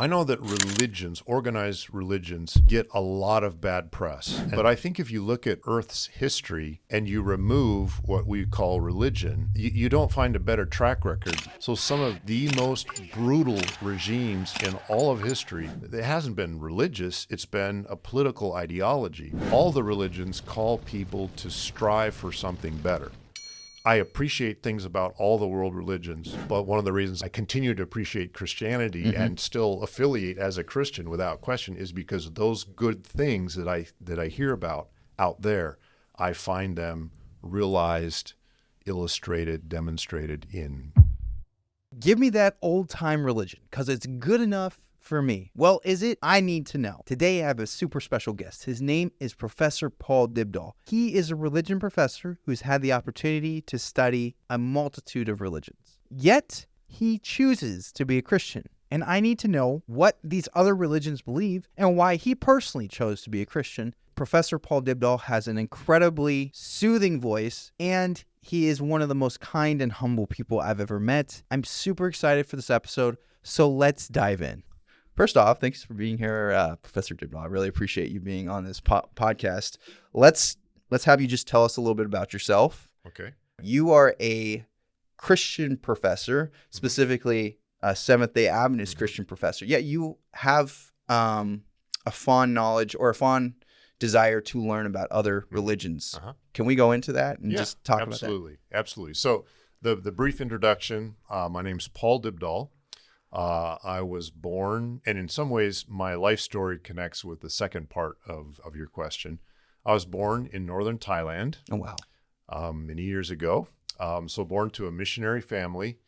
I know that religions, organized religions, get a lot of bad press. But I think if you look at Earth's history and you remove what we call religion, you don't find a better track record. So some of the most brutal regimes in all of history, it hasn't been religious, it's been a political ideology. All the religions call people to strive for something better. I appreciate things about all the world religions, but one of the reasons I continue to appreciate Christianity and still affiliate as a Christian without question is because those good things that I hear about out there, I find them realized, illustrated, demonstrated in. Give me that old-time religion, because it's good enough for me. Well, is it? I need to know. Today I have a super special guest. His name is Professor Paul Dybdahl. He is a religion professor who's had the opportunity to study a multitude of religions. Yet, he chooses to be a Christian. And I need to know what these other religions believe and why he personally chose to be a Christian. Professor Paul Dybdahl has an incredibly soothing voice, and he is one of the most kind and humble people I've ever met. I'm super excited for this episode, so let's dive in. First off, thanks for being here, Professor Dybdahl. I really appreciate you being on this podcast. Let's have you just tell us a little bit about yourself. Okay. You are a Christian professor, specifically a Seventh-day Adventist Christian professor. Yet you have a fond knowledge or a fond desire to learn about other religions. Can we go into that and just talk about that? Absolutely. So the brief introduction, my name's Paul Dybdahl. I was born, and in some ways, my life story connects with the second part of your question. I was born in northern Thailand. Oh, wow. Many years ago. So born to a missionary family.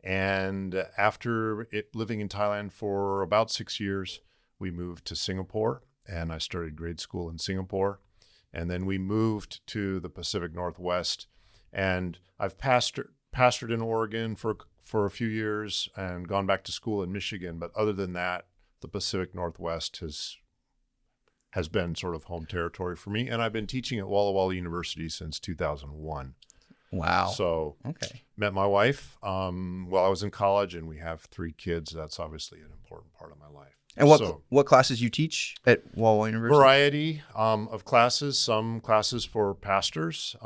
And after living in Thailand for about 6 years, we moved to Singapore, and I started grade school in Singapore. And then we moved to the Pacific Northwest, and I've pastored in Oregon for a few years and gone back to school in Michigan. But other than that, the Pacific Northwest has been sort of home territory for me. And I've been teaching at Walla Walla University since 2001. Wow. So met my wife while I was in college, and we have 3 kids. That's obviously an important part of my life. And what classes you teach at Walla Walla University? Variety of classes, some classes for pastors,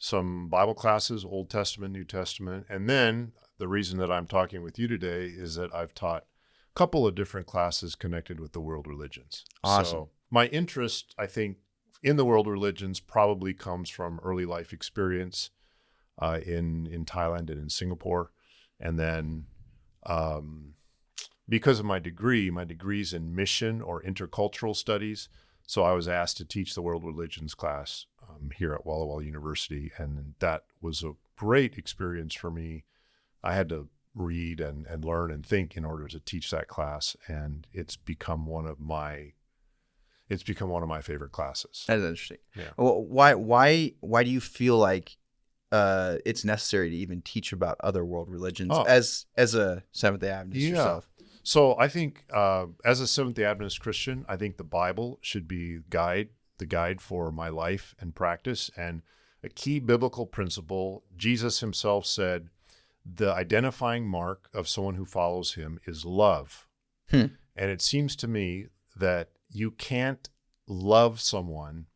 some Bible classes, Old Testament, New Testament. And then the reason that I'm talking with you today is that I've taught a couple of different classes connected with the world religions. Awesome. So my interest, I think, in the world religions probably comes from early life experience in Thailand and in Singapore. And then because of my degree's in mission or intercultural studies. So I was asked to teach the world religions class here at Walla Walla University, and that was a great experience for me. I had to read and learn and think in order to teach that class, and it's become one of my favorite classes. That is interesting. Yeah. Well, why do you feel like it's necessary to even teach about other world religions as a Seventh-day Adventist yourself? So I think as a Seventh-day Adventist Christian, I think the Bible should be the guide for my life and practice. And a key biblical principle, Jesus himself said, the identifying mark of someone who follows him is love. And it seems to me that you can't love someone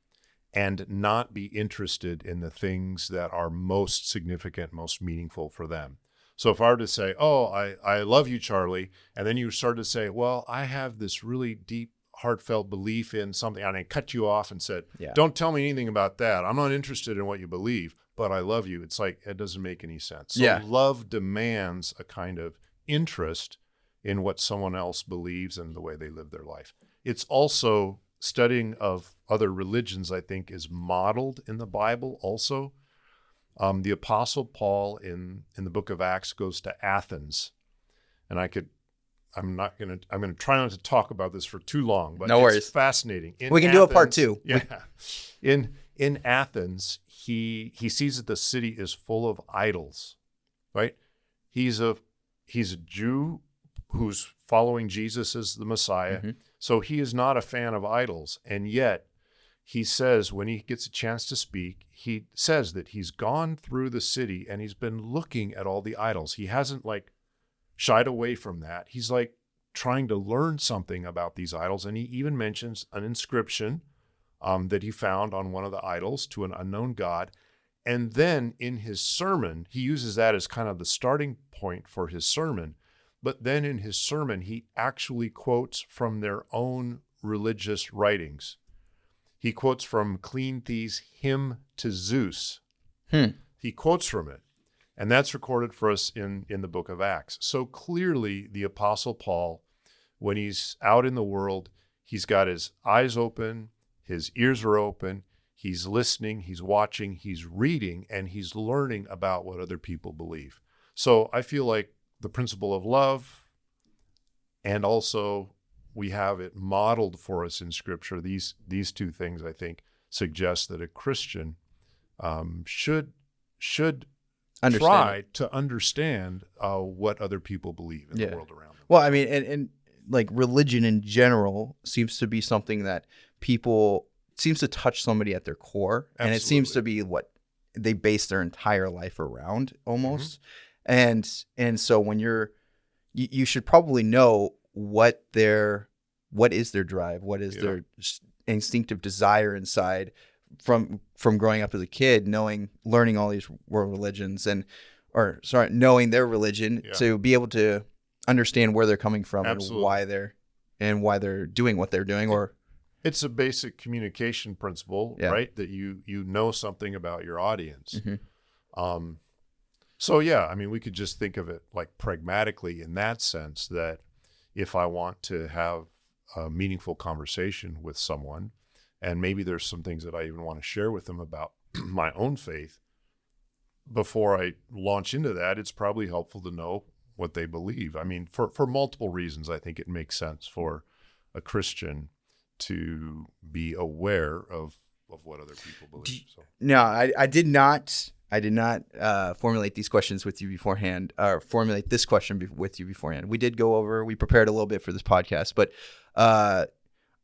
and not be interested in the things that are most significant, most meaningful for them. So if I were to say, I love you, Charlie, and then you started to say, well, I have this really deep, heartfelt belief in something, and I cut you off and said, don't tell me anything about that. I'm not interested in what you believe, but I love you. It's like, it doesn't make any sense. So love demands a kind of interest in what someone else believes and the way they live their life. It's also studying of other religions, I think, is modeled in the Bible also. The Apostle Paul in the book of Acts goes to Athens, and I'm going to try not to talk about this for too long, but it's fascinating. We can do a part 2. Yeah. In Athens, he sees that the city is full of idols, right? He's a Jew who's following Jesus as the Messiah. So he is not a fan of idols. And yet he says, when he gets a chance to speak, he says that he's gone through the city and he's been looking at all the idols. He hasn't shied away from that. He's trying to learn something about these idols. And he even mentions an inscription that he found on one of the idols to an unknown god. And then in his sermon, he uses that as kind of the starting point for his sermon. But then in his sermon, he actually quotes from their own religious writings. He quotes from Cleanthes's Hymn to Zeus. He quotes from it. And that's recorded for us in the book of Acts. So clearly, the Apostle Paul, when he's out in the world, he's got his eyes open, his ears are open, he's listening, he's watching, he's reading, and he's learning about what other people believe. So I feel like the principle of love, and also we have it modeled for us in Scripture. These two things, I think, suggest that a Christian should try to understand what other people believe in the world around them. Well, I mean, and like religion in general seems to be something that people seems to touch somebody at their core. Absolutely. And it seems to be what they base their entire life around almost. And so when you should probably know what is their drive, what is their instinctive desire inside from growing up as a kid, learning all these world religions knowing their religion to be able to understand where they're coming from and why they're doing what they're doing. Or it's a basic communication principle, right? That you know something about your audience. So I mean, we could just think of it like pragmatically in that sense, that if I want to have a meaningful conversation with someone, and maybe there's some things that I even want to share with them about my own faith, before I launch into that, it's probably helpful to know what they believe. I mean, for multiple reasons, I think it makes sense for a Christian to be aware of what other people believe. So. No, I did not formulate these questions with you beforehand, or formulate this question with you beforehand. We prepared a little bit for this podcast, but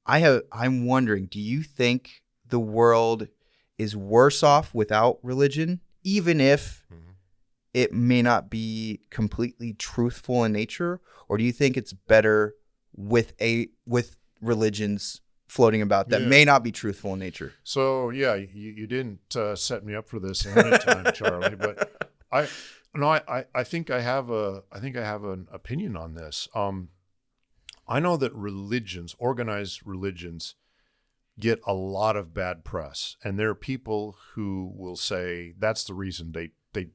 I'm wondering, do you think the world is worse off without religion, even if it may not be completely truthful in nature, or do you think it's better with religions floating about that may not be truthful in nature? So you didn't set me up for this ahead of time, Charlie, but I think I have an opinion on this. I know that organized religions, get a lot of bad press, and there are people who will say that's the reason they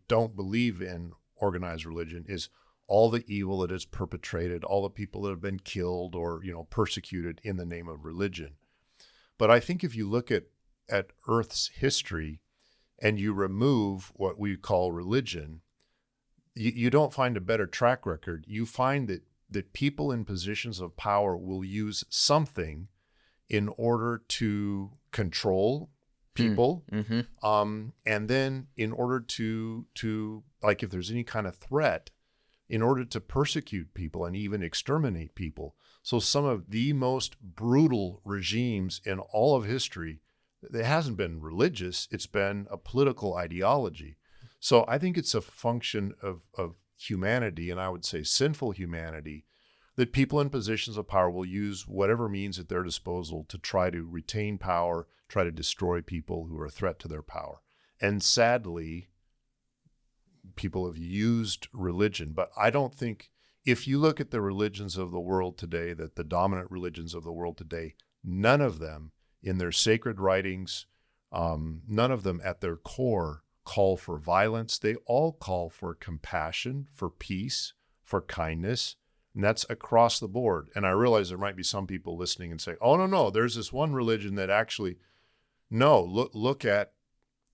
don't believe in organized religion is all the evil that is perpetrated, all the people that have been killed or persecuted in the name of religion. But I think if you look at Earth's history and you remove what we call religion, you don't find a better track record. You find that people in positions of power will use something in order to control people, and then in order to like if there's any kind of threat, in order to persecute people and even exterminate people. So some of the most brutal regimes in all of history, it hasn't been religious, it's been a political ideology. So I think it's a function of humanity, and I would say sinful humanity, that people in positions of power will use whatever means at their disposal to try to retain power, try to destroy people who are a threat to their power. And sadly, people have used religion. But I don't think, if you look at the religions of the world today, that the dominant religions of the world today, none of them in their sacred writings, none of them at their core call for violence. They all call for compassion, for peace, for kindness. And that's across the board. And I realize there might be some people listening and say, oh, no, there's this one religion that actually, look at,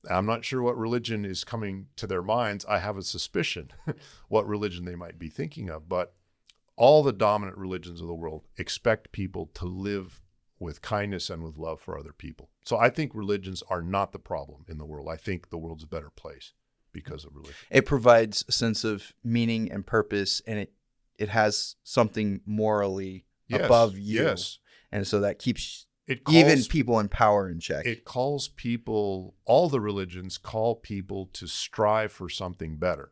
I'm not sure what religion is coming to their minds. I have a suspicion what religion they might be thinking of. But all the dominant religions of the world expect people to live with kindness and with love for other people. So I think religions are not the problem in the world. I think the world's a better place because of religion. It provides a sense of meaning and purpose, and it has something morally above you. Yes. And so that keeps even people in power in check. It calls people, all the religions call people to strive for something better.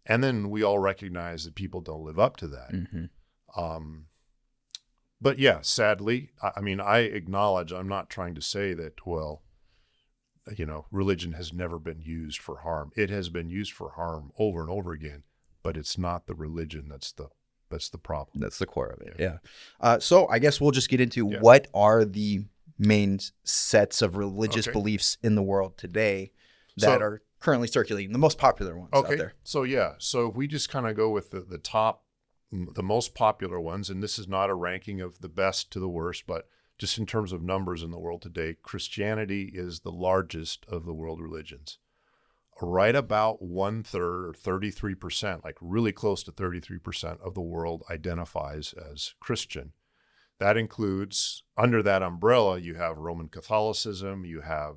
And then we all recognize that people don't live up to that. But yeah, sadly, I mean, I acknowledge, I'm not trying to say that, well, religion has never been used for harm. It has been used for harm over and over again, but it's not the religion that's the problem. That's the core of it. Yeah. So I guess we'll just get into what are the main sets of religious beliefs in the world today that are currently circulating, the most popular ones out there. So if we just kind of go with the top, the most popular ones, and this is not a ranking of the best to the worst, but just in terms of numbers in the world today, Christianity is the largest of the world religions. Right about 1/3 or 33%, like really close to 33% of the world identifies as Christian. That includes, under that umbrella, you have Roman Catholicism, you have,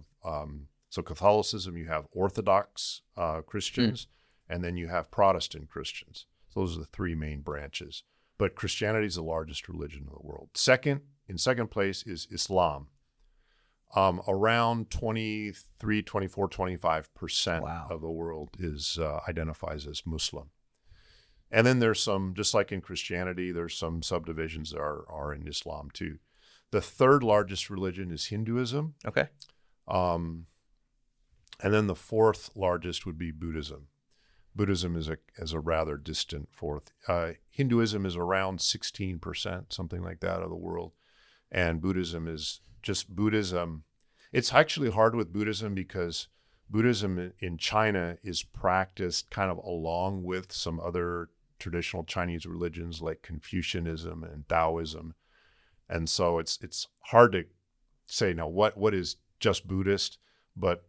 Catholicism, you have Orthodox Christians, and then you have Protestant Christians. So those are the three main branches. But Christianity is the largest religion in the world. In second place is Islam. Around 23, 24, 25% of the world identifies as Muslim. And then there's some, just like in Christianity, there's some subdivisions that are in Islam too. The third largest religion is Hinduism. Okay. And then the fourth largest would be Buddhism. Buddhism is a rather distant fourth. Hinduism is around 16%, something like that, of the world. And Buddhism is just Buddhism. It's actually hard with Buddhism because Buddhism in China is practiced kind of along with some other traditional Chinese religions like Confucianism and Taoism. And so it's hard to say now what is just Buddhist, but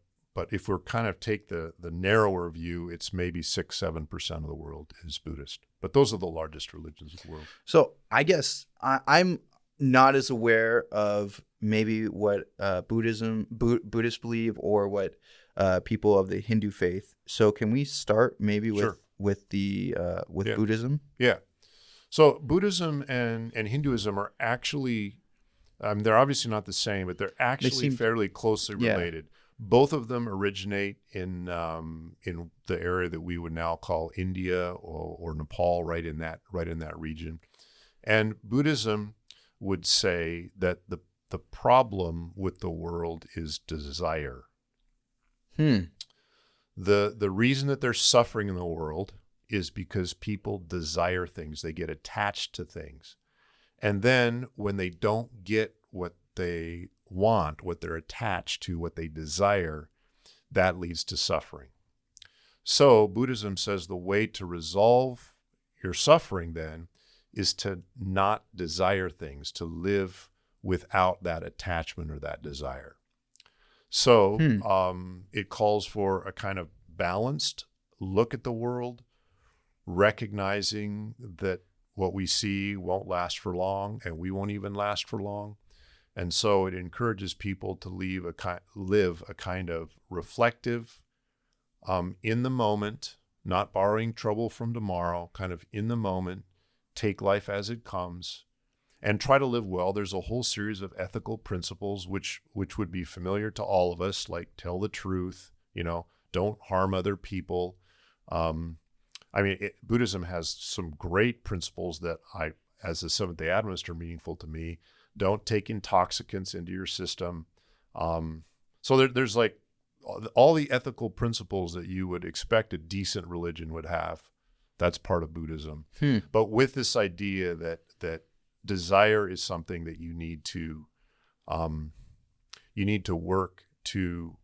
if we're kind of take the narrower view, it's maybe 6-7% of the world is Buddhist. But those are the largest religions of the world. So I guess I'm not as aware of maybe what Buddhists believe or what people of the Hindu faith. So can we start maybe with Buddhism? Yeah. So Buddhism and Hinduism are actually, they're obviously not the same, but they're actually fairly closely related. Both of them originate in the area that we would now call India or Nepal, right in that region. And Buddhism would say that the problem with the world is desire. The reason that there's suffering in the world is because people desire things. They get attached to things. And then when they don't get what they want, what they're attached to, what they desire, that leads to suffering. So Buddhism says the way to resolve your suffering then is to not desire things, to live without that attachment or that desire. So it calls for a kind of balanced look at the world, recognizing that what we see won't last for long and we won't even last for long. And so it encourages people to live a kind of reflective, in the moment, not borrowing trouble from tomorrow, kind of in the moment, take life as it comes, and try to live well. There's a whole series of ethical principles which would be familiar to all of us, like tell the truth, don't harm other people. Buddhism has some great principles that as a Seventh-day Adventist, are meaningful to me. Don't take intoxicants into your system. So there's like all the ethical principles that you would expect a decent religion would have. That's part of Buddhism. But with this idea that desire is something that you need to work to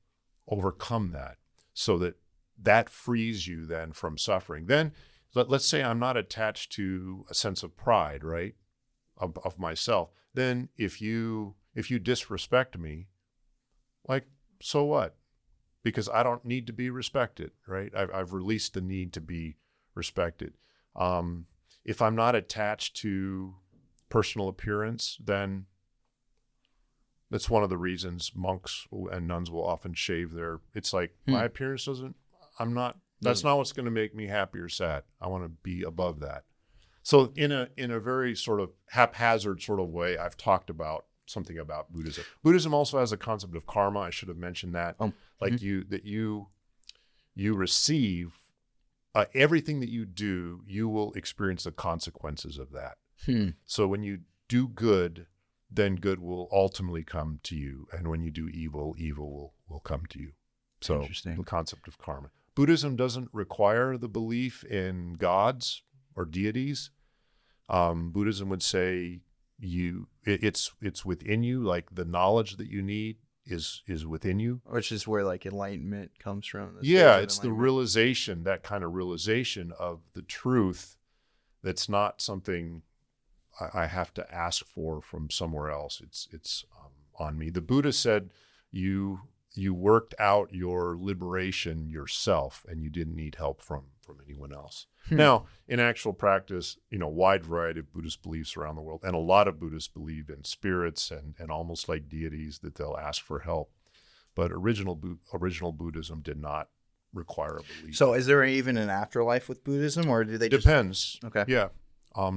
overcome that, so that frees you then from suffering. Then let's say I'm not attached to a sense of pride, right, of myself. Then if you disrespect me, like, so what? Because I don't need to be respected, right? I've released the need to be respected. If I'm not attached to personal appearance, then that's one of the reasons monks and nuns will often shave it's like, my appearance that's not what's going to make me happy or sad. I want to be above that. So in a very sort of haphazard sort of way, I've talked about something about Buddhism. Buddhism also has a concept of karma. I should have mentioned that. You receive everything that you do, you will experience the consequences of that. So when you do good, then good will ultimately come to you. And when you do evil, evil will come to you. So Interesting. the concept of karma. Buddhism doesn't require the belief in gods or deities. Buddhism would say it's within you, like the knowledge that you need is within you. Which is where like enlightenment comes from. Yeah, it's the realization, that kind of realization of the truth that's not something I have to ask for from somewhere else. It's on me. The Buddha said you worked out your liberation yourself, and you didn't need help from anyone else. Now, in actual practice, wide variety of Buddhist beliefs around the world, and a lot of Buddhists believe in spirits and almost like deities that they'll ask for help. But original Buddhism did not require a belief. So is there even an afterlife with Buddhism, or do they just... Depends. Okay. Yeah.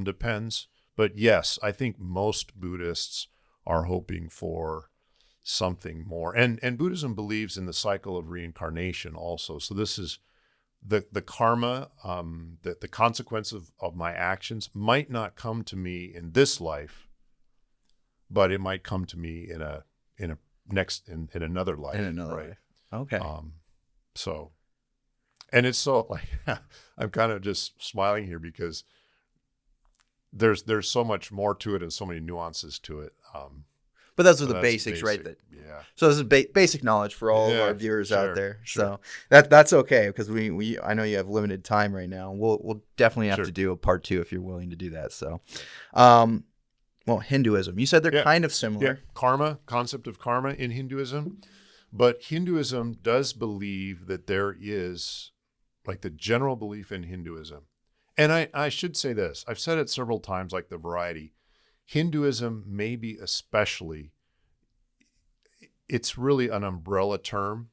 Depends. But yes, I think most Buddhists are hoping for something more. And Buddhism believes in the cycle of reincarnation also. So this is the karma, the consequence of my actions might not come to me in this life, but it might come to me in another life. In another right? life. Okay. So, and it's so like, I'm kind of just smiling here because there's so much more to it and so many nuances to it. But those are So the that's basics, right? Yeah. So this is basic knowledge for all of our viewers out sure, there. sure. So that's okay, because I know you have limited time right now. We'll definitely have Sure. to do a part 2 if you're willing to do that. So, well, Hinduism. You said they're kind of similar. Yeah, karma, concept of karma in Hinduism. But Hinduism does believe that there is, like the general belief in Hinduism. And I should say this, I've said it several times, like the variety. Hinduism maybe especially, it's really an umbrella term.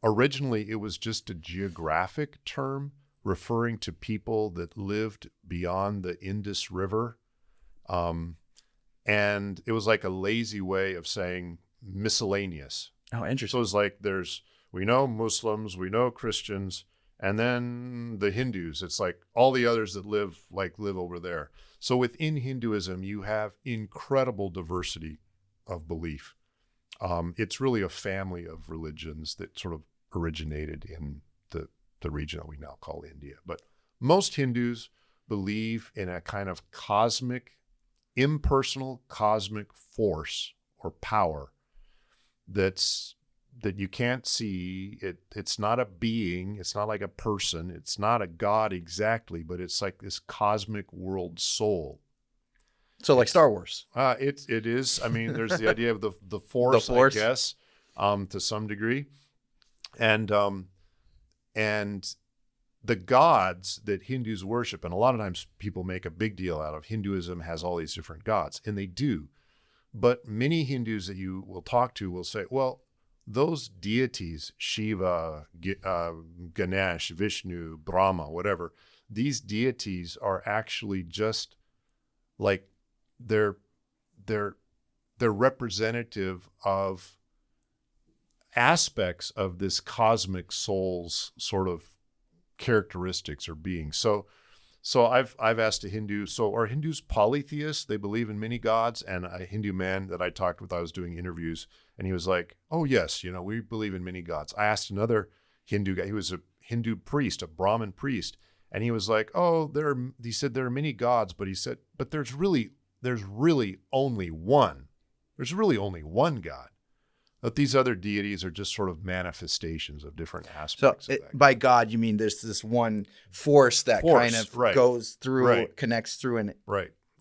Originally, it was just a geographic term referring to people that lived beyond the Indus River. And it was like a lazy way of saying miscellaneous. Oh, interesting. So it's like we know Muslims, we know Christians, and then the Hindus. It's like all the others that live over there. So within Hinduism, you have incredible diversity of belief. It's really a family of religions that sort of originated in the region that we now call India. But most Hindus believe in a kind of impersonal cosmic force or power that you can't see. It's not a being. It's not like a person. It's not a god exactly, but it's like this cosmic world soul. So like Star Wars. It is. I mean, there's the idea of the force, I guess, to some degree, and the gods that Hindus worship, and a lot of times people make a big deal out of Hinduism has all these different gods, and they do. But many Hindus that you will talk to will say, well, those deities, Shiva, Ganesh, Vishnu, Brahma, whatever, these deities are actually just like they're representative of aspects of this cosmic soul's sort of characteristics or being. So I've asked a Hindu, so are Hindus polytheists? They believe in many gods. And a Hindu man that I talked with, I was doing interviews, and he was like, oh yes, we believe in many gods. I asked another Hindu guy, he was a Hindu priest, a Brahmin priest. And he was like, he said there are many gods, but he said, but there's really only one. There's really only one God. But these other deities are just sort of manifestations of different aspects. So by God, you mean there's this one force that kind of goes through, connects through, and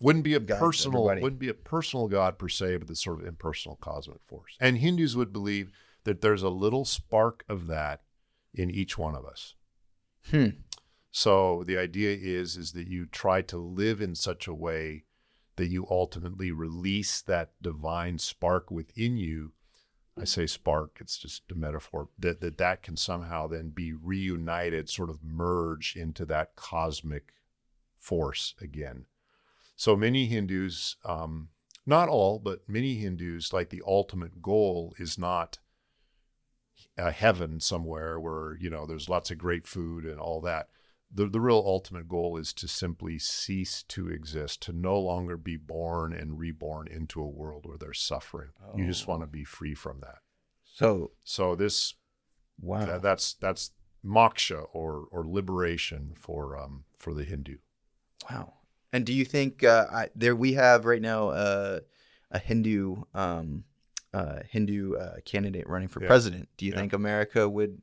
wouldn't be a personal God per se, but this sort of impersonal cosmic force. And Hindus would believe that there's a little spark of that in each one of us. So the idea is that you try to live in such a way that you ultimately release that divine spark within you. I say spark, it's just a metaphor, that can somehow then be reunited, sort of merge into that cosmic force again. So many Hindus, not all, but many Hindus, like the ultimate goal is not a heaven somewhere where, there's lots of great food and all that. the real ultimate goal is to simply cease to exist, to no longer be born and reborn into a world where there's suffering. You just want to be free from that. So this, wow. that's moksha or liberation for the Hindu. Wow. And do you think we have right now a Hindu candidate running for president? Do you think America would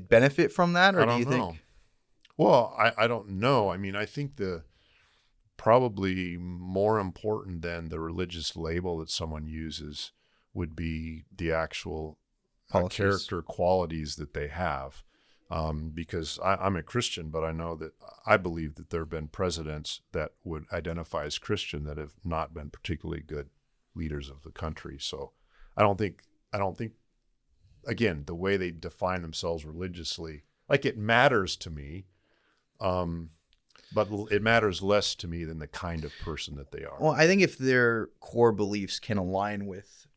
benefit from that, or I don't do you know. think? Well, I don't know. I mean, I think probably more important than the religious label that someone uses would be the actual character qualities that they have. Because I'm a Christian, but I know that I believe that there have been presidents that would identify as Christian that have not been particularly good leaders of the country. So I don't think, again, the way they define themselves religiously, like it matters to me, but it matters less to me than the kind of person that they are. Well, I think if their core beliefs can align with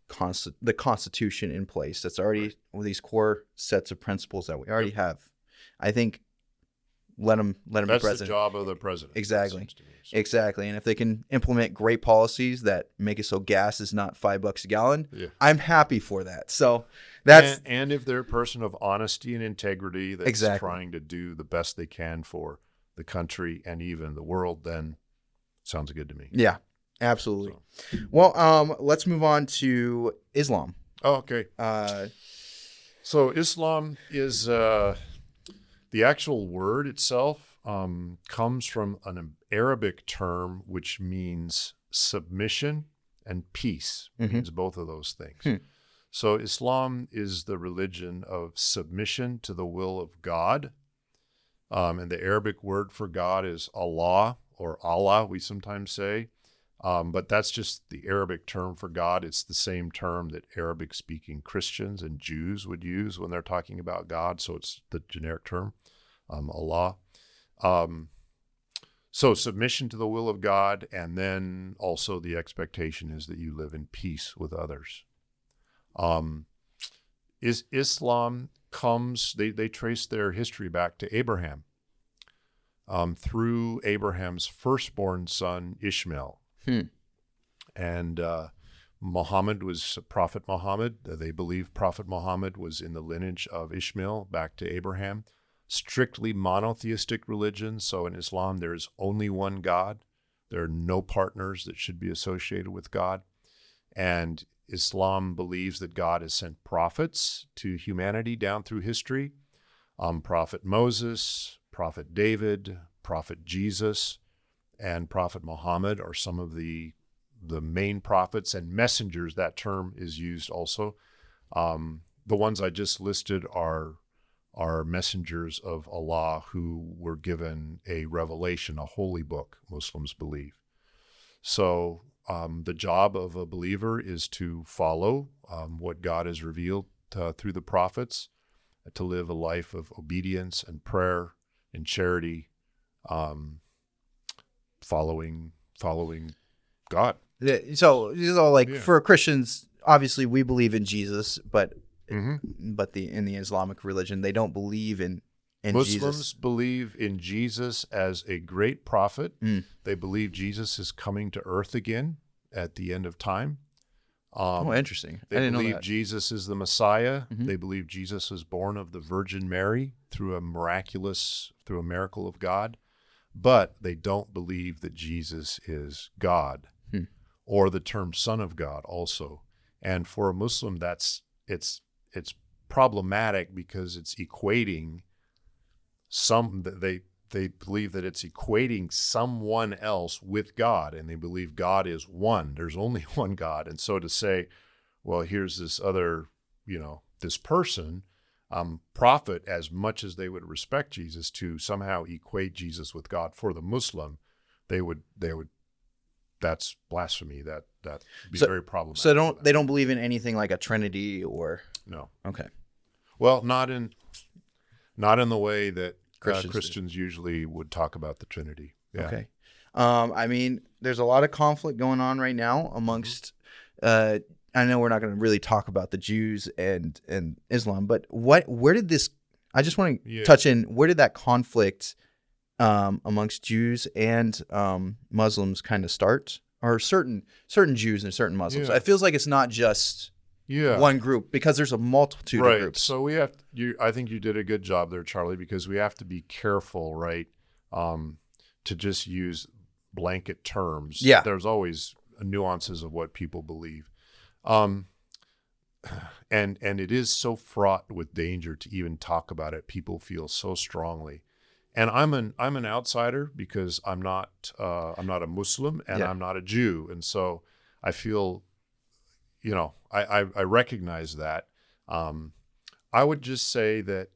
the Constitution in place, that's already with these core sets of principles that we already have, I think let them be president. That's the job of the president. Exactly. To me, so. Exactly. And if they can implement great policies that make it so gas is not $5 a gallon, I'm happy for that. So that's and if they're a person of honesty and integrity that's trying to do the best they can for the country and even the world, then sounds good to me. Yeah, absolutely. So. Well, let's move on to Islam. Oh, okay. So Islam is the actual word itself comes from an Arabic term which means submission and peace. It means both of those things. So Islam is the religion of submission to the will of God. And the Arabic word for God is Allah, or Allah, we sometimes say. But that's just the Arabic term for God. It's the same term that Arabic-speaking Christians and Jews would use when they're talking about God. So it's the generic term, Allah. So submission to the will of God, and then also the expectation is that you live in peace with others. Islam comes, they trace their history back to Abraham, through Abraham's firstborn son, Ishmael. And Muhammad was Prophet Muhammad. They believe Prophet Muhammad was in the lineage of Ishmael back to Abraham. Strictly monotheistic religion. So in Islam, there is only one God. There are no partners that should be associated with God. And Islam believes that God has sent prophets to humanity down through history. Prophet Moses, Prophet David, Prophet Jesus, and Prophet Muhammad are some of the main prophets and messengers. That term is used also. The ones I just listed are messengers of Allah who were given a revelation, a holy book, Muslims believe. So the job of a believer is to follow what God has revealed through the prophets, to live a life of obedience and prayer and charity, following God. So for Christians, obviously we believe in Jesus, but in the Islamic religion, they don't believe in Jesus. Muslims believe in Jesus as a great prophet. They believe Jesus is coming to earth again at the end of time. Interesting. They I didn't know believe that. Jesus is the Messiah. They believe Jesus was born of the Virgin Mary through a miracle of God. But they don't believe that Jesus is God, or the term Son of God also. And for a Muslim, it's problematic because it's equating they believe that it's equating someone else with God, and they believe God is one. There's only one God. And so to say, well, here's this other, this person, prophet, as much as they would respect Jesus, to somehow equate Jesus with God, for the Muslim, they would that's blasphemy. That would be very problematic. So they don't believe in anything like a Trinity or no. Okay. Well, not in the way that Christians usually would talk about the Trinity. Yeah. Okay. I mean, there's a lot of conflict going on right now amongst. I know we're not going to really talk about the Jews and Islam, but where did this I just want to Yeah. touch in, where did that conflict amongst Jews and Muslims kind of start? Or certain Jews and certain Muslims? Yeah. It feels like it's not just Yeah. one group, because there's a multitude of groups. So we have I think you did a good job there, Charlie, because we have to be careful, right? To just use blanket terms. Yeah. There's always nuances of what people believe. And it is so fraught with danger to even talk about it. People feel so strongly. And I'm an outsider because I'm not a Muslim and Yeah. I'm not a Jew. And so I feel, I recognize that. I would just say that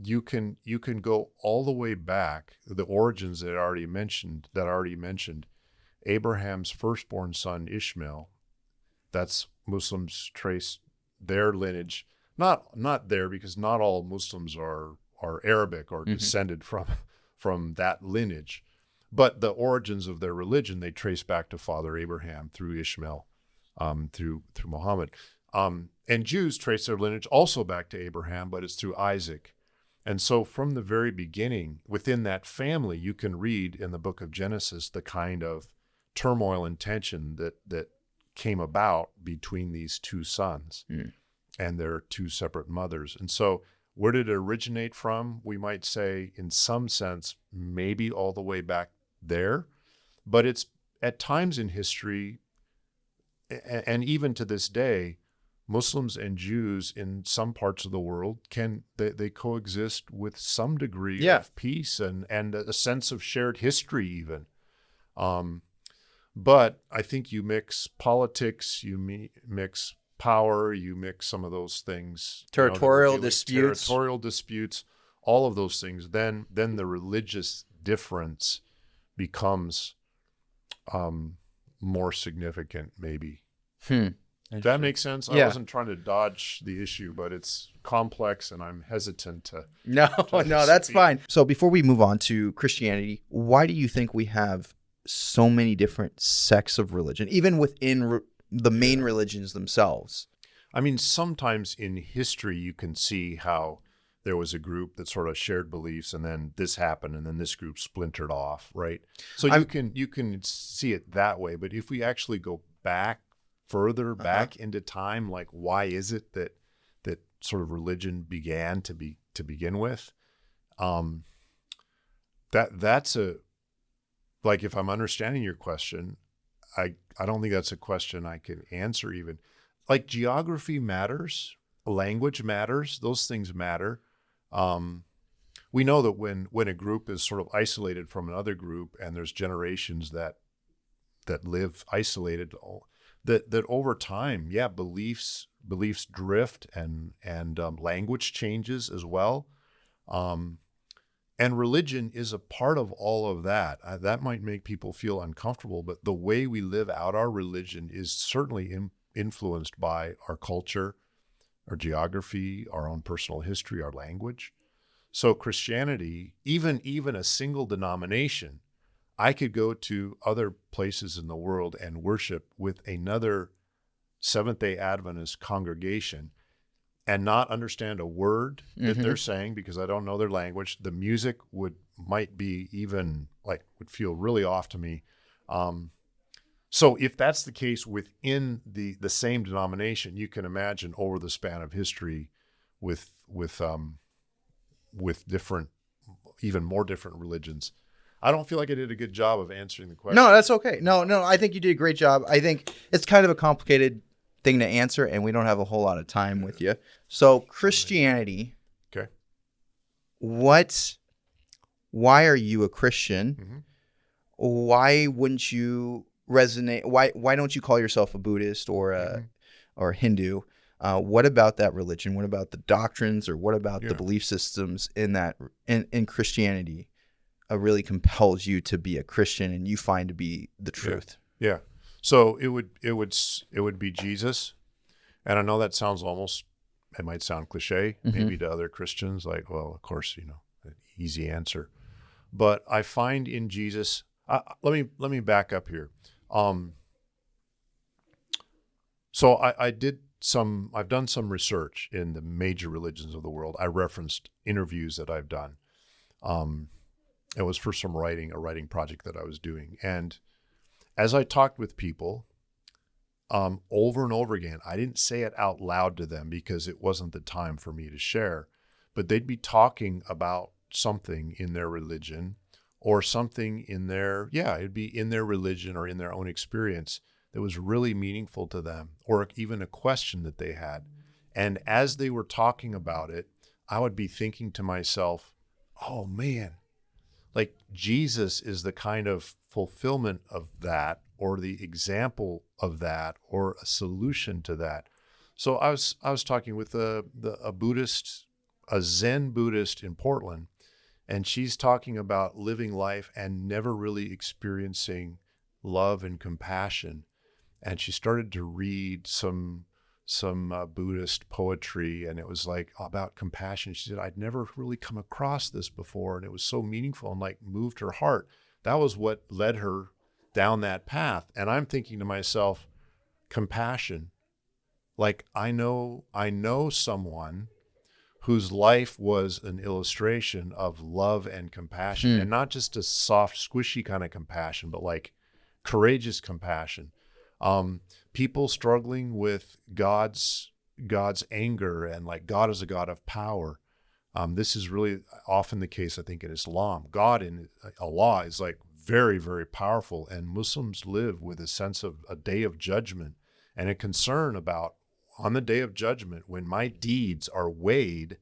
you can go all the way back, the origins that I already mentioned, Abraham's firstborn son Ishmael. That's Muslims trace their lineage, not there, because not all Muslims are Arabic or descended from that lineage, but the origins of their religion they trace back to Father Abraham through Ishmael, through Muhammad. And Jews trace their lineage also back to Abraham, but it's through Isaac. And so from the very beginning, within that family, you can read in the book of Genesis the kind of turmoil and tension that came about between these two sons and their two separate mothers. And so where did it originate from? We might say, in some sense, maybe all the way back there. But it's at times in history, and even to this day, Muslims and Jews in some parts of the world they coexist with some degree of peace and a sense of shared history even. But I think you mix politics, you mix power, you mix some of those things, Territorial disputes, all of those things. Then the religious difference becomes more significant, maybe. Does that make sense? Yeah. I wasn't trying to dodge the issue, but it's complex and I'm hesitant to. No, that's fine. So before we move on to Christianity, why do you think we have so many different sects of religion, even within the main religions themselves? I mean, sometimes in history, you can see how there was a group that sort of shared beliefs, and then this happened, and then this group splintered off, right? So you can see it that way. But if we actually go further back into time, like why is it that sort of religion began to begin with? That's a, like, if I'm understanding your question, I don't think that's a question I can answer even. Like, geography matters, language matters, those things matter. We know that when a group is sort of isolated from another group, and there's generations that live isolated, that over time, beliefs drift and language changes as well. And religion is a part of all of that. That might make people feel uncomfortable, but the way we live out our religion is certainly influenced by our culture, our geography, our own personal history, our language. So Christianity, even a single denomination, I could go to other places in the world and worship with another Seventh-day Adventist congregation and not understand a word that they're saying because I don't know their language. The music might be even would feel really off to me. So if that's the case within the same denomination, you can imagine over the span of history with different, even more different religions. I don't feel like I did a good job of answering the question. No, that's okay. No, I think you did a great job. I think it's kind of a complicated thing to answer, and we don't have a whole lot of time with you. So Christianity. Okay. Why are you a Christian? Mm-hmm. Why wouldn't you resonate? Why don't you call yourself a Buddhist or a Hindu? What about that religion? What about the doctrines, or what about the belief systems in Christianity really compels you to be a Christian and you find to be the truth? Yeah. So it would be Jesus. And I know that sounds it might sound cliche, maybe to other Christians, like, well, of course, an easy answer. But I find in Jesus, let me back up here. So I did done some research in the major religions of the world. I referenced interviews that I've done. It was for a writing project that I was doing. And as I talked with people, over and over again, I didn't say it out loud to them because it wasn't the time for me to share, but they'd be talking about something in their religion or something in it'd be in their religion or in their own experience that was really meaningful to them, or even a question that they had. And as they were talking about it, I would be thinking to myself, oh man, like Jesus is the kind of fulfillment of that, or the example of that, or a solution to that. So I was talking with a Buddhist, a Zen Buddhist in Portland, and she's talking about living life and never really experiencing love and compassion. And she started to read some Buddhist poetry, and it was like about compassion. She said, I'd never really come across this before, and it was so meaningful and like moved her heart. That was what led her down that path. And I'm thinking to myself, compassion. Like I know someone whose life was an illustration of love and compassion, and not just a soft, squishy kind of compassion, but like courageous compassion. People struggling with God's anger, and like God is a God of power. This is really often the case, I think, in Islam. God in Allah is like very, very powerful, and Muslims live with a sense of a day of judgment and a concern about, on the day of judgment, when my deeds are weighed,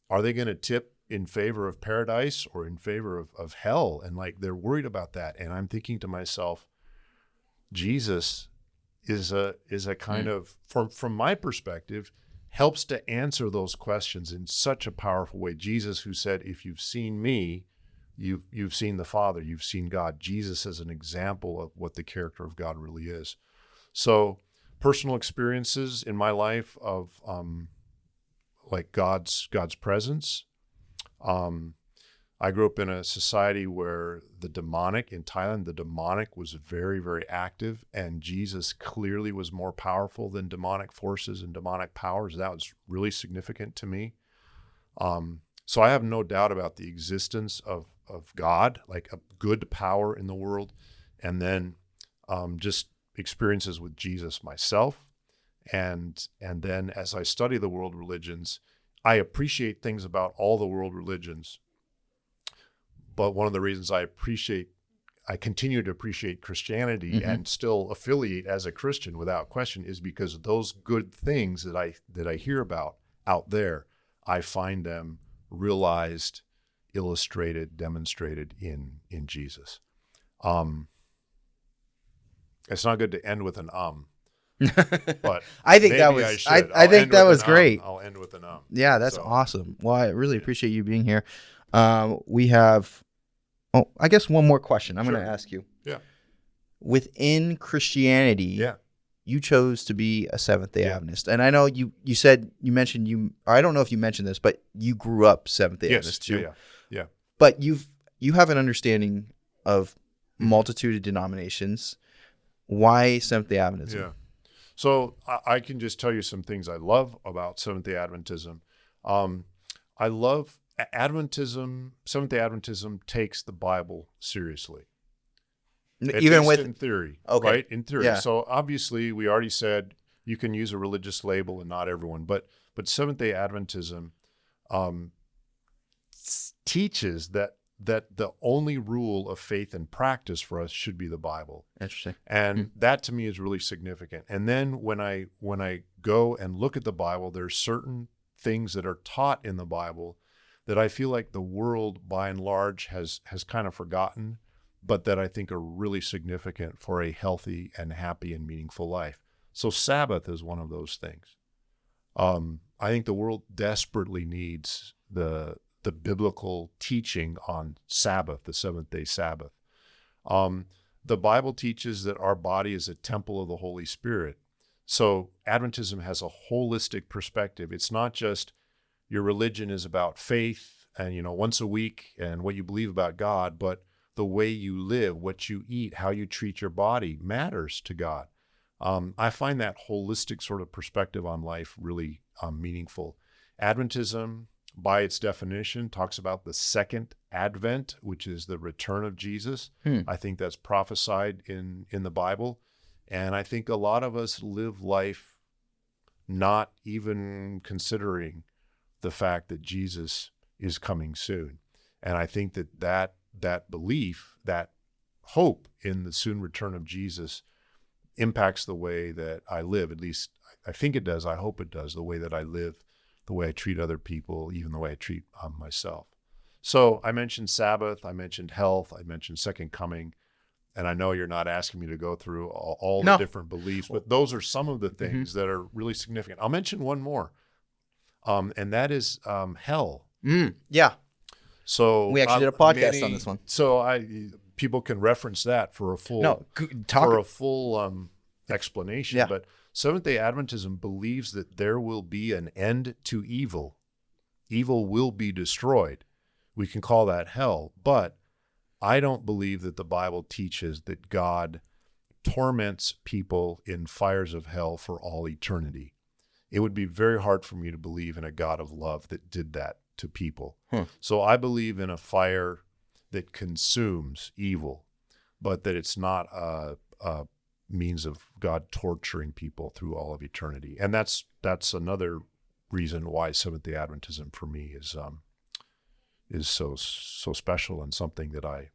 are they going to tip in favor of paradise or in favor of hell? And like they're worried about that. And I'm thinking to myself, Jesus is a kind of, from my perspective, helps to answer those questions in such a powerful way. Jesus, who said, if you've seen me, you've seen the Father, you've seen God. Jesus is an example of what the character of God really is. So personal experiences in my life of like God's presence. I grew up in a society where in Thailand, the demonic was very, very active, and Jesus clearly was more powerful than demonic forces and demonic powers. That was really significant to me. So I have no doubt about the existence of God, like a good power in the world, and then just experiences with Jesus myself. And then as I study the world religions, I appreciate things about all the world religions. But one of the reasons I continue to appreciate Christianity and still affiliate as a Christian without question is because those good things that I hear about out there, I find them realized, illustrated, demonstrated in Jesus. It's not good to end with an but I think that was I think that was great. I'll end with an Yeah, that's awesome. Well, I really appreciate you being here. We have, I guess one more question I'm going to ask you. Yeah. Within Christianity, you chose to be a Seventh-day Adventist. And I know you mentioned or I don't know if you mentioned this, but you grew up Seventh-day Adventist too. Yeah. But you have an understanding of multitude of denominations. Why Seventh-day Adventism? Yeah. So I can just tell you some things I love about Seventh-day Adventism. I love Adventism. Seventh-day Adventism takes the Bible seriously. Even with in theory, okay. Right? In theory. Yeah. So obviously, we already said you can use a religious label, and not everyone. But Seventh-day Adventism teaches that the only rule of faith and practice for us should be the Bible. Interesting. And that to me is really significant. And then when I go and look at the Bible, there's certain things that are taught in the Bible that I feel like the world by and large has kind of forgotten, but that I think are really significant for a healthy and happy and meaningful life. So Sabbath is one of those things. I think the world desperately needs the biblical teaching on Sabbath, the seventh-day Sabbath. The Bible teaches that our body is a temple of the Holy Spirit. So Adventism has a holistic perspective. It's not just your religion is about faith and, once a week and what you believe about God, but the way you live, what you eat, how you treat your body matters to God. I find that holistic sort of perspective on life really meaningful. Adventism, by its definition, talks about the second advent, which is the return of Jesus. I think that's prophesied in the Bible. And I think a lot of us live life not even considering the fact that Jesus is coming soon. And I think that belief, that hope in the soon return of Jesus impacts the way that I live. At least I think it does. I hope it does. The way that I live, the way I treat other people, even the way I treat myself. So I mentioned Sabbath, I mentioned health, I mentioned second coming, and I know you're not asking me to go through all the different beliefs, but those are some of the things that are really significant. I'll mention one more, and that is hell. Yeah. So we actually did a podcast on this one. So people can reference that for a full explanation. Yeah. But Seventh-day Adventism believes that there will be an end to evil. Evil will be destroyed. We can call that hell. But I don't believe that the Bible teaches that God torments people in fires of hell for all eternity. It would be very hard for me to believe in a God of love that did that to people. So I believe in a fire that consumes evil, but that it's not a means of God torturing people through all of eternity. And that's another reason why Seventh-day Adventism for me is so special and something that I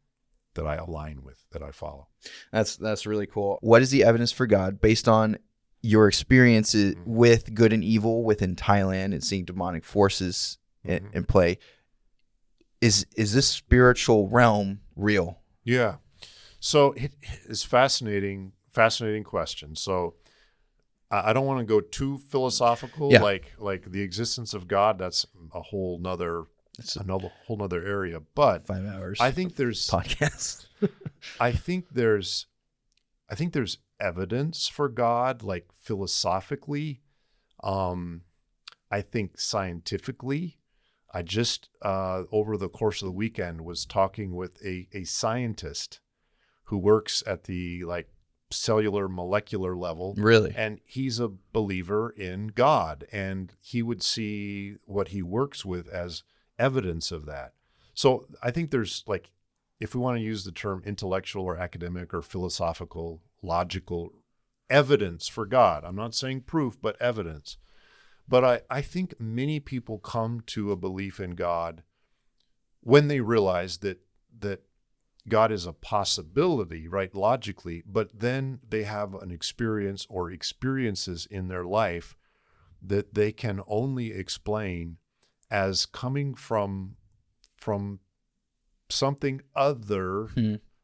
align with, that I follow. That's really cool. What is the evidence for God based on your experiences with good and evil within Thailand and seeing demonic forces in play? Is this spiritual realm real? Yeah. So it is fascinating question. So I don't want to go too philosophical, like the existence of God. That's a whole nother area. But 5 hours. I think there's podcast. I think there's evidence for God, like philosophically. I think scientifically. I just over the course of the weekend was talking with a scientist who works at the cellular molecular level. Really? And he's a believer in God, and he would see what he works with as evidence of that. So I think there's if we want to use the term intellectual or academic or philosophical, logical evidence for God. I'm not saying proof, but evidence. But I think many people come to a belief in God when they realize that God is a possibility, right, logically, but then they have an experience or experiences in their life that they can only explain as coming from something other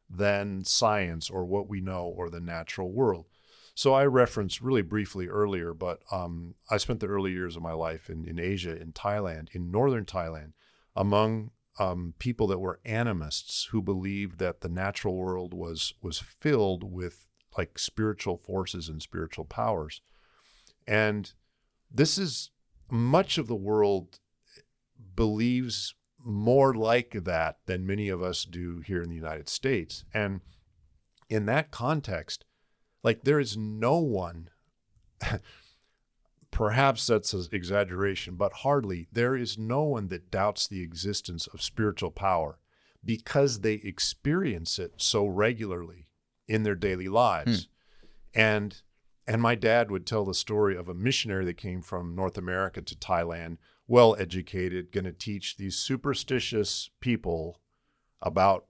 than science or what we know or the natural world. So I referenced really briefly earlier, but I spent the early years of my life in Asia, in Thailand, in northern Thailand, among people that were animists who believed that the natural world was filled with spiritual forces and spiritual powers. And this is much of the world believes more like that than many of us do here in the United States. And in that context, there is no one, perhaps that's an exaggeration, but hardly, there is no one that doubts the existence of spiritual power because they experience it so regularly in their daily lives. And my dad would tell the story of a missionary that came from North America to Thailand, well-educated, going to teach these superstitious people about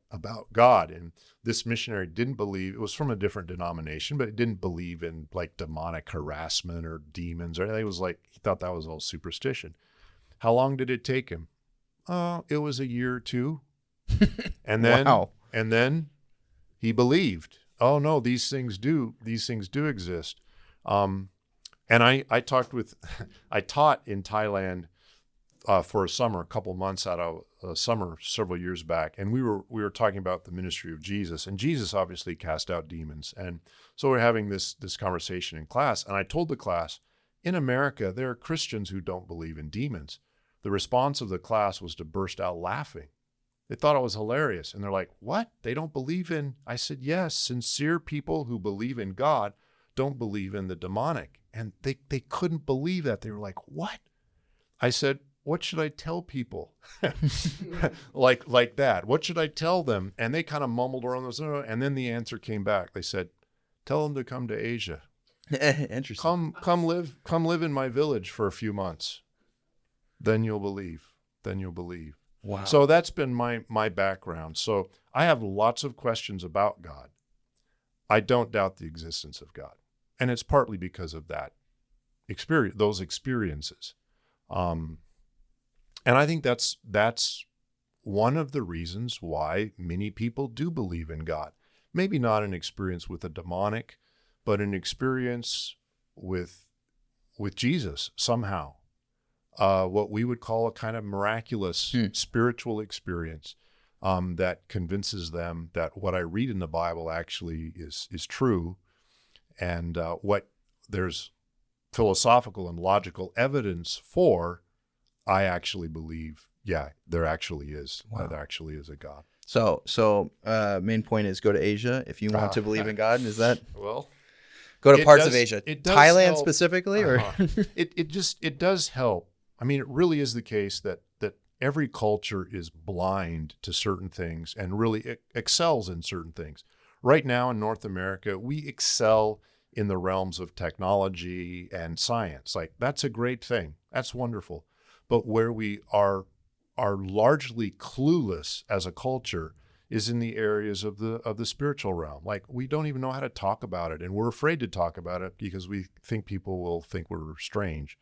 God. And this missionary didn't believe, it was from a different denomination, but it didn't believe in demonic harassment or demons or anything. It was he thought that was all superstition. How long did it take him? It was a year or two. And then, and then he believed, oh no, these things do exist. And I taught in Thailand for a summer, a couple months out of a summer several years back, and we were talking about the ministry of Jesus, and Jesus obviously cast out demons, and so we're having this conversation in class, and I told the class, in America there are Christians who don't believe in demons. The response of the class was to burst out laughing. They thought it was hilarious, and they're like, "What? They don't believe in?" I said, "Yes, sincere people who believe in God don't believe in the demonic. And they couldn't believe that. They were like, what? I said, what should I tell people? like that. What should I tell them? And they kind of mumbled around this. And then the answer came back. They said, tell them to come to Asia. Interesting. Come live in my village for a few months. Then you'll believe. Wow. So that's been my background. So I have lots of questions about God. I don't doubt the existence of God. And it's partly because of that experience, those experiences. And I think that's one of the reasons why many people do believe in God. Maybe not an experience with a demonic, but an experience with Jesus somehow. What we would call a kind of miraculous spiritual experience that convinces them that what I read in the Bible actually is true, and what there's philosophical and logical evidence for, I actually believe, there actually is. Wow. There actually is a God. So main point is go to Asia if you want to believe in God. Is that Well? Go to parts of Asia, it does Thailand help. specifically, or It does help. I mean, it really is the case that every culture is blind to certain things and really excels in certain things. Right now in North America, we excel in the realms of technology and science. Like, that's a great thing. That's wonderful. But where we are largely clueless as a culture is in the areas of the spiritual realm. Like, we don't even know how to talk about it, and we're afraid to talk about it because we think people will think we're strange.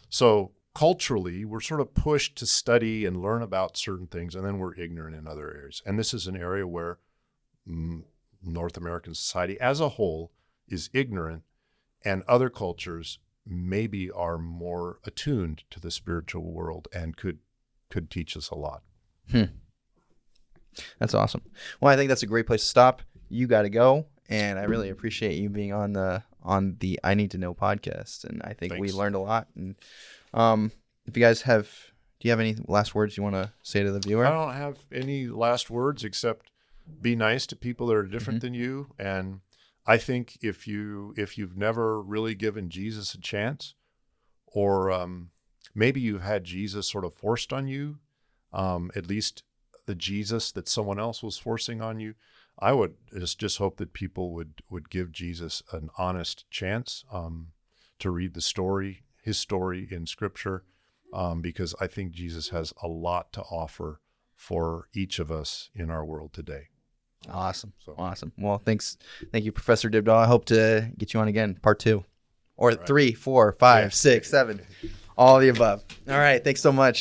So culturally, we're sort of pushed to study and learn about certain things, and then we're ignorant in other areas. And this is an area where North American society as a whole is ignorant, and other cultures maybe are more attuned to the spiritual world and could teach us a lot. That's awesome. Well, I think that's a great place to stop. You got to go, and I really appreciate you being on the I Need to Know podcast. And I think we Thanks. learned a lot. And if you guys do you have any last words you want to say to the viewer? I don't have any last words except be nice to people that are different than you. And I think if you've never really given Jesus a chance, or maybe you've had Jesus sort of forced on you, at least the Jesus that someone else was forcing on you, I would just hope that people would give Jesus an honest chance to read his story in Scripture, because I think Jesus has a lot to offer for each of us in our world today. Awesome. So. Awesome. Well, thank you, Professor Dybdahl. I hope to get you on again, part 2, or 3, 4, 5, 6, 7, all of the above. All right. Thanks so much.